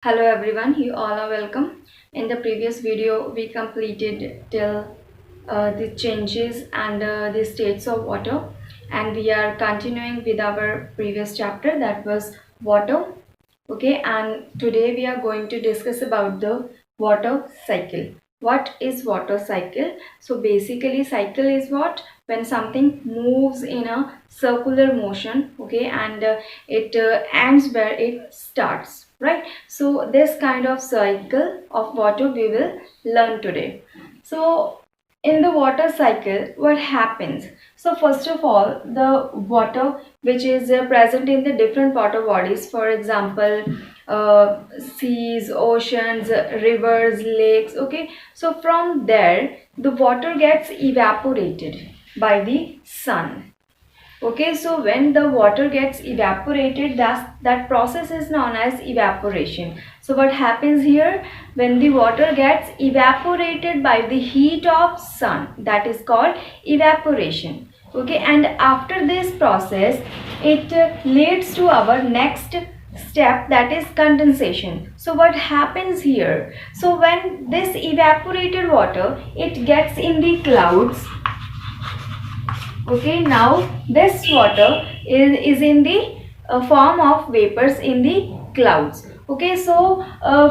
Hello everyone, you all are welcome. In the previous video, we completed till the changes and the states of water, and we are continuing with our previous chapter, that was water. Okay, and today we are going to discuss about the water cycle. What is water cycle? So basically cycle is what? When something moves in a circular motion, okay, and it ends where it starts, right? So this kind of cycle of water we will learn today. So in the water cycle, what happens? So first of all, the water which is present in the different water bodies, for example, seas, oceans, rivers, lakes, okay. So from there, the water gets evaporated by the sun. Okay, so when the water gets evaporated, that process is known as evaporation. So what happens here? When the water gets evaporated by the heat of sun, that is called evaporation. Okay, and after this process, it leads to our next step, that is condensation. So what happens here? So when this evaporated water, it gets in the clouds. Okay, now this water is in the form of vapors in the clouds. Okay, so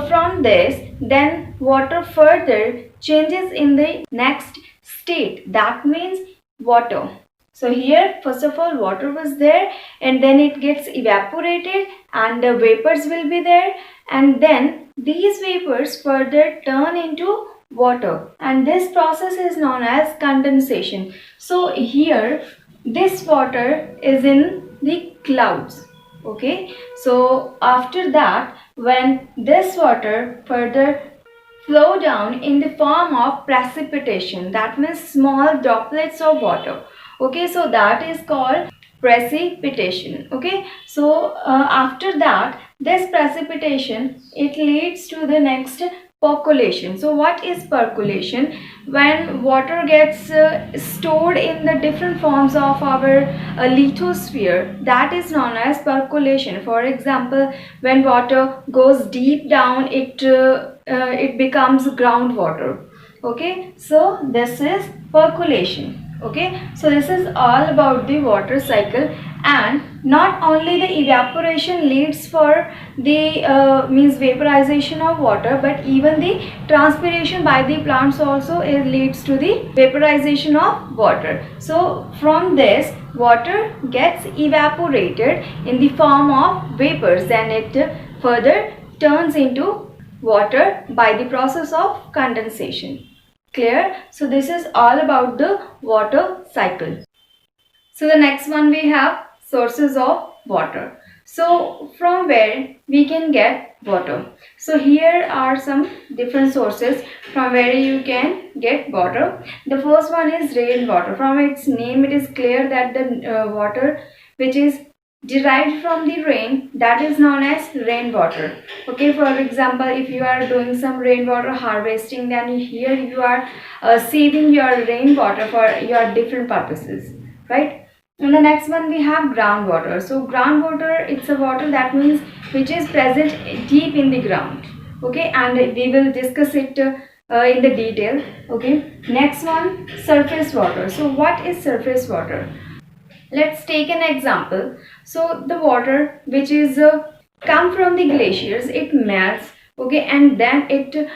from this, then water further changes in the next state, that means water. So here first of all water was there, and then it gets evaporated and the vapors will be there, and then these vapors further turn into water, and this process is known as condensation. So here this water is in the clouds. Okay, so after that, when this water further flow down in the form of precipitation, that means small droplets of water. Okay, so that is called precipitation. Okay, so after that, this precipitation, it leads to the next percolation. So what is percolation? When water gets stored in the different forms of our lithosphere, that is known as percolation. For example, when water goes deep down, it becomes groundwater. Okay, so this is percolation. Okay, so this is all about the water cycle, and not only the evaporation leads for the means vaporization of water, but even the transpiration by the plants also leads to the vaporization of water. So from this, water gets evaporated in the form of vapors, and it further turns into water by the process of condensation. Clear? So this is all about the water cycle. So the next one we have sources of water. So from where we can get water. So here are some different sources from where you can get water. The first one is rainwater. From its name, it is clear that the water which is derived from the rain, that is known as rainwater. Okay, for example, if you are doing some rainwater harvesting, then here you are saving your rainwater for your different purposes, right? And the next one we have groundwater. So groundwater, it's a water that means which is present deep in the ground. Okay, and we will discuss it in the detail. Okay, next one, surface water. So what is surface water? Let's take an example. So the water which is come from the glaciers, it melts, okay, and then it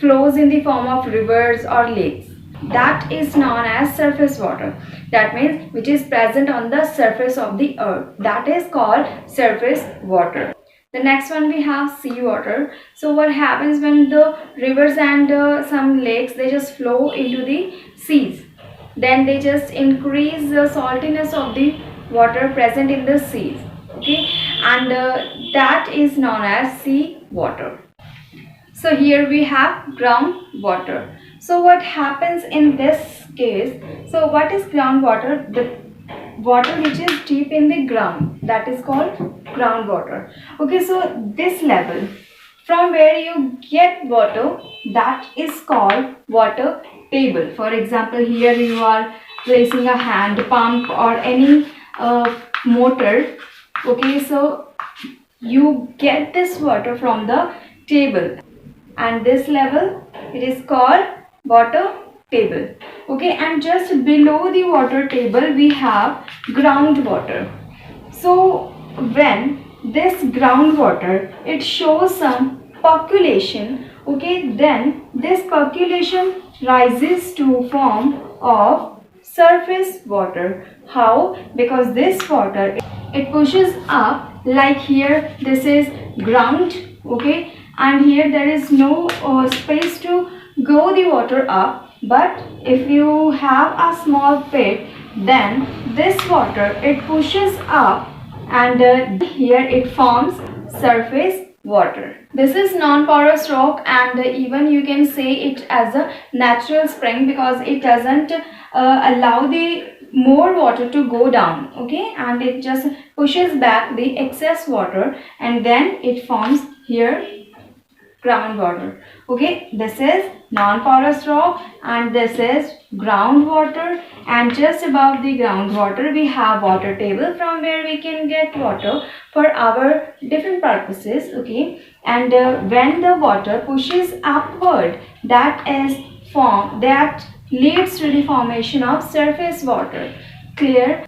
flows in the form of rivers or lakes. That is known as surface water. That means which is present on the surface of the earth. That is called surface water. The next one we have seawater. So what happens when the rivers and some lakes, they just flow into the seas, then they just increase the saltiness of the water present in the seas. Okay, and that is known as sea water. So here we have groundwater. So what happens in this case? So what is groundwater? The water which is deep in the ground, that is called groundwater. Okay, so this level from where you get water, that is called water table. For example, here you are placing a hand pump or any motor. Okay, so you get this water from the table, and this level it is called water table. Okay, and just below the water table we have groundwater. So when this groundwater it shows some percolation, okay, then this percolation rises to form of surface water. How? Because this water it pushes up, like here this is ground, okay, and here there is no space to go the water up. But if you have a small pit, then this water it pushes up, and here it forms surface water. This is non-porous rock, and even you can say it as a natural spring because it doesn't allow the more water to go down, okay, and it just pushes back the excess water, and then it forms here groundwater. Okay, this is non-porous rock and this is groundwater, and just above the groundwater we have water table from where we can get water for our different purposes. Okay, and when the water pushes upward, that leads to the formation of surface water. Clear?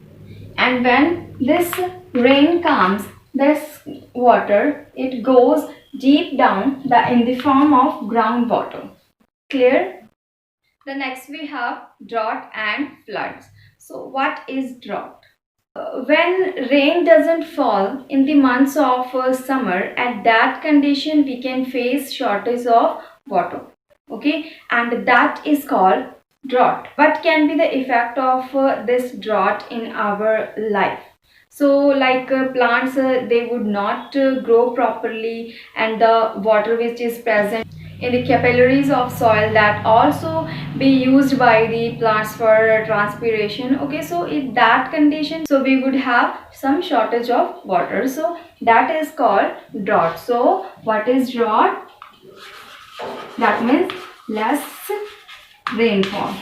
And when this rain comes, this water it goes deep down in the form of groundwater. Clear? The next we have drought and floods. So what is drought? When rain doesn't fall in the months of summer, at that condition we can face shortage of water. Okay, and that is called drought. What can be the effect of this drought in our life? So like plants they would not grow properly, and the water which is present in the capillaries of soil that also be used by the plants for transpiration. Okay, so in that condition, so we would have some shortage of water, so that is called drought. So what is drought? That means less rainfall.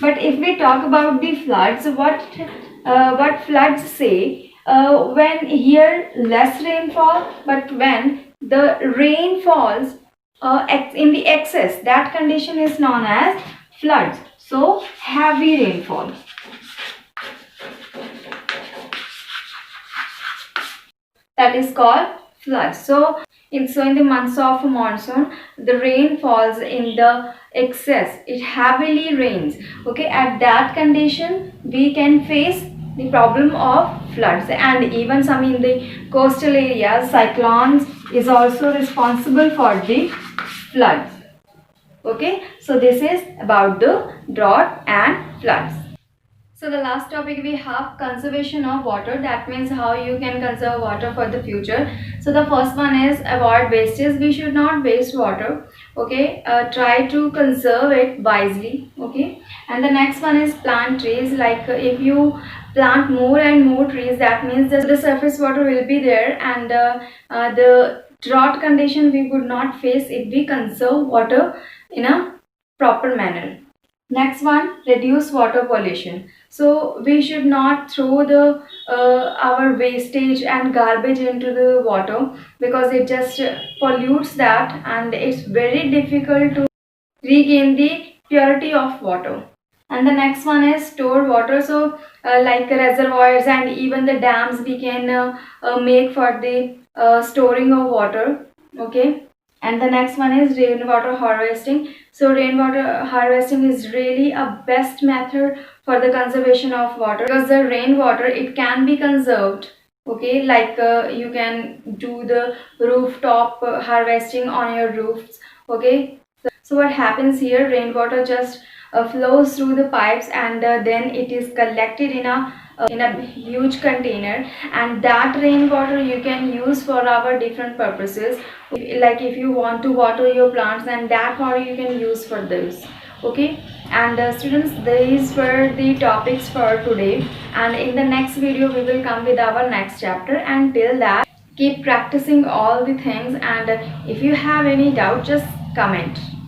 But if we talk about the floods, what floods say? When here less rainfall, but when the rain falls in the excess, that condition is known as floods. So heavy rainfall. That is called floods. So in the months of monsoon, the rain falls in the excess, it heavily rains. Okay, at that condition we can face the problem of floods, and even some in the coastal areas cyclones is also responsible for the floods. Okay, so this is about the drought and floods. So the last topic we have conservation of water. That means how you can conserve water for the future. So the first one is avoid wastage. We should not waste water. Okay, try to conserve it wisely. Okay, and the next one is plant trees. Like if you plant more and more trees, that means that the surface water will be there, and the drought condition we would not face if we conserve water in a proper manner. Next one, reduce water pollution. So we should not throw the our wastage and garbage into the water, because it just pollutes that, and it's very difficult to regain the purity of water. And the next one is store water. So like reservoirs and even the dams we can make for the storing of water. Okay, and the next one is rainwater harvesting. So rainwater harvesting is really a best method for the conservation of water, because the rainwater it can be conserved. Okay, like you can do the rooftop harvesting on your roofs. Okay, so what happens here, rainwater just flows through the pipes, and then it is collected in a huge container, and that rainwater you can use for our different purposes. Like if you want to water your plants, then that water you can use for this. Okay, and students, these were the topics for today, and in the next video we will come with our next chapter. Until that, keep practicing all the things, and if you have any doubt, just comment.